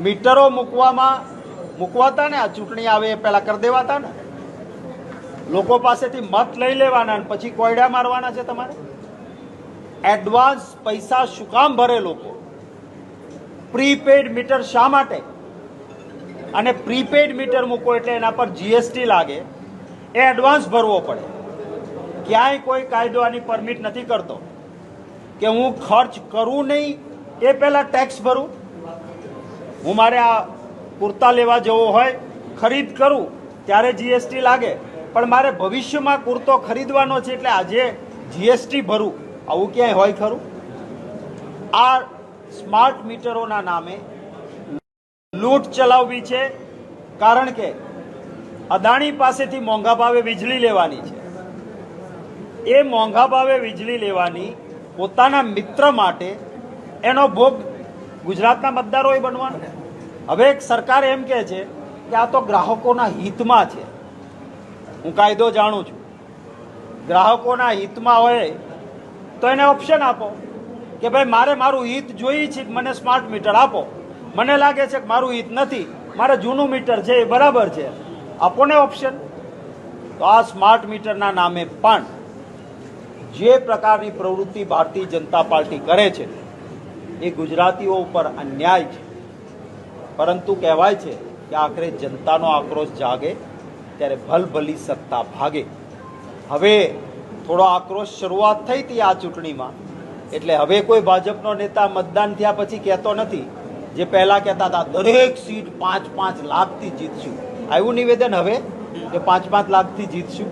મીટરો મૂકવાતા ને, આ ચૂંટણી આવે એ પહેલા કરી દેવાતા ને, લોકો પાસેથી મત લઈ લેવાના અને પછી કોયડા મારવાના છે તમારે. એડવાન્સ પૈસા શું કામ ભરે લોકો? પ્રીપેડ મીટર શા માટે? અને પ્રીપેડ મીટર મૂકો એટલે એના પર જીએસટી લાગે, એ એડવાન્સ ભરવો પડે. ક્યાંય કોઈ કાયદો આની પરમિટ નથી કરતો કે હું ખર્ચ કરું નહીં એ પહેલા ટેક્સ ભરું. હું મારે આ કુર્તા લેવા જવો હોય, ખરીદ કરું ત્યારે જીએસટી લાગે, પણ મારે ભવિષ્યમાં કુર્તો ખરીદવાનો છે એટલે આજે જીએસટી ભરું. આવું ક્યાંય હોય ખરું? આ સ્માર્ટ મીટરોના નામે લૂંટ ચલાવવી છે, કારણ કે અદાણી પાસેથી મોંઘા ભાવે વીજળી લેવાની છે. એ મોંઘા ભાવે વીજળી લેવાની પોતાના મિત્ર માટે એનો ભોગ ગુજરાતના મતદારોએ બનવાનો. હવે એક સરકાર એમ કહે છે કે આ તો ગ્રાહકોના હિતમાં છે. હું કાયદો જાણું છું. ગ્રાહકોના હિતમાં હોય તો એને ઓપ્શન આપો કે ભાઈ મારે મારું હિત જોઈએ છે, મને સ્માર્ટ મીટર આપો. મને લાગે છે કે મારું હિત નથી, મારે જૂનું મીટર છે એ બરાબર છે, આપો ને ઓપ્શન. તો આ સ્માર્ટ મીટરના નામે પણ જે પ્રકારની પ્રવૃત્તિ ભારતીય જનતા પાર્ટી કરે છે એ ગુજરાતીઓ ઉપર અન્યાય છે. પરંતુ કહેવાય છે કે આખરે જનતાનો આક્રોશ જાગે ત્યારે ભલભલી સત્તા ભાગે. હવે થોડો આક્રોશ શરૂઆત થઈ હતી આ ચૂંટણીમાં, એટલે હવે કોઈ ભાજપનો નેતા મતદાન થયા પછી કહેતો નથી જે પહેલા કહેતા હતા દરેક સીટ 5-5 લાખથી જીતશું. આવ્યું નિવેદન હવે કે 5-5 લાખથી જીતશું.